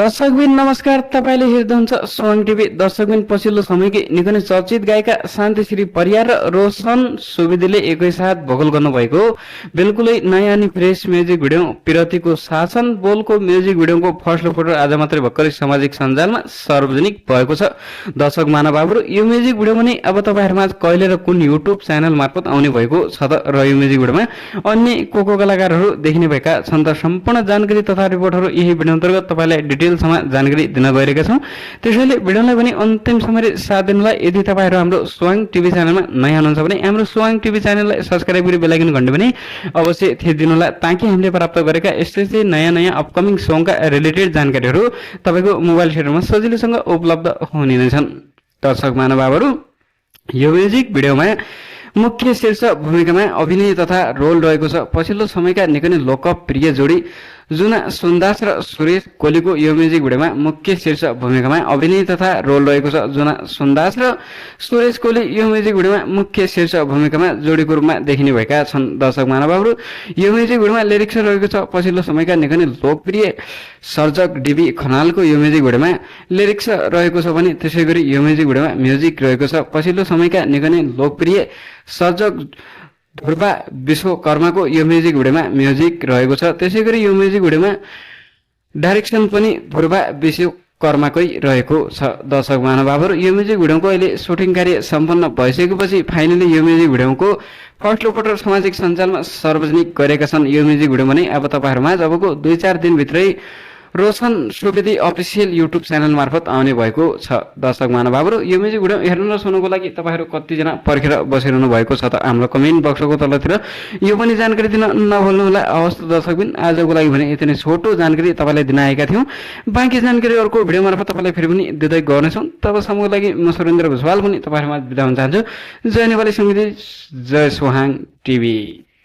दर्शकबिन नमस्कार, तपाईँले हेर्नुहुन्छ स्वाङ टिभी। दर्शकबिन पछिल्लो समयकै निकै नै चर्चित गायिका शान्तिश्री परियार र रोशन सुवेदीले एकैसाथ भोकल गर्नुभएको बिल्कुलै नयाँ अनि फ्रेस म्युजिक भिडियो पिरतीको शासन बोलको म्युजिक भिडियोको फर्स्ट लुक फोटो आज मात्रै भर्खरै सामाजिक सञ्जालमा सार्वजनिक भएको छ। दर्शक महानुभावहरू, यो म्युजिक भिडियो पनि अब तपाईँहरूमा कहिले र कुन युट्युब च्यानल मार्फत आउने भएको छ त, र यो म्युजिक भिडियोमा अन्य को कलाकारहरू देखिने भएका छन् त, सम्पूर्ण जानकारी तथा रिपोर्टहरू यही भिडियो अन्तर्गत तपाईँलाई डिटेलसम्म जानकारी दिन गइरहेका छौँ। त्यसैले भिडियोलाई पनि अन्तिमसम्म साथ दिनुलाई। यदि तपाईँहरू हाम्रो स्वाङ टिभी च्यानलमा नयाँ हुनुहुन्छ भने हाम्रो स्वाङ टिभी च्यानललाई सब्सक्राइब गरी बेल आइकन घन्टी पनि अवश्य थिचिदिनुला, ताकि हामीले प्राप्त गरेका यस्तै नयाँ अपकमिङ सङका रिलेटेड जानकारीहरू तपाईँको मोबाइल सेटरमा सजिलैसँग उपलब्ध हुने नै छन्। दर्शक महानुभावहरू, यो म्युजिक भिडियोमा मुख्य शीर्ष भूमिकामा अभिनय तथा रोल रहेको छ पछिल्लो समयका निकै नै लोकप्रिय जोडी जुना सुन्दास र सुरेश कोलीको। यो म्युजिक भिडियोमा मुख्य शीर्ष भूमिकामा अभिनय तथा रोल रहेको छ जुना सुन्दास र सुरेश कोली यो म्युजिक भिडियोमा मुख्य शीर्ष भूमिकामा जोडीको रूपमा देखिने भएका छन्। दर्शक महानुभावहरू, यो म्युजिक भिडियोमा लिरिक्स रहेको छ पछिल्लो समयका निकै नै लोकप्रिय सर्जक डीबी खनालको। यो म्युजिक भिडियोमा लिरिक्स रहेको छ भने त्यसै गरी यो म्युजिक भिडियोमा म्युजिक रहेको छ पछिल्लो समयका निकै नै लोकप्रिय सर्जक ध्रुवा विश्वकर्माको। यो म्युजिक भिडियोमा म्युजिक रहेको छ। त्यसै गरी यो म्युजिक भिडियोमा डाइरेक्सन पनि ध्रुवा विश्वकर्माकै रहेको छ। दर्शक महानुभावहरू, यो म्युजिक भिडियोको अहिले सुटिङ कार्य सम्पन्न भइसकेपछि फाइनली यो म्युजिक भिडियोको फर्स्ट लुक फोटो सामाजिक सञ्जालमा सार्वजनिक गरेका छन्। यो म्युजिक भिडियो भने अब तपाईँहरूमा अबको 2-4 दिनभित्रै Roshan Subedi official YouTube channel मार्फत आउने भएको छ। दर्शक महानुभावहरू, यो म्युजिक भिडियो हेर्न र सुन्नको लागि तपाईँहरू कतिजना पर्खेर बसिरहनु भएको छ त हाम्रो कमेन्ट बक्सको तलतिर यो पनि जानकारी दिन नभुल्नुहोला। हवस् दर्शकबिन, आजको लागि भने यति नै छोटो जानकारी तपाईँलाई दिन आएका थियौँ। बाँकी जानकारी अर्को भिडियो मार्फत तपाईँलाई फेरि पनि दिँदै गर्नेछौँ। तबसम्मको लागि म सुरेन्द्र भुजवाल पनि तपाईँहरूमा बिदा हुन चाहन्छु। जय नेपाली सङ्गीत, जय स्वाङ टिभी।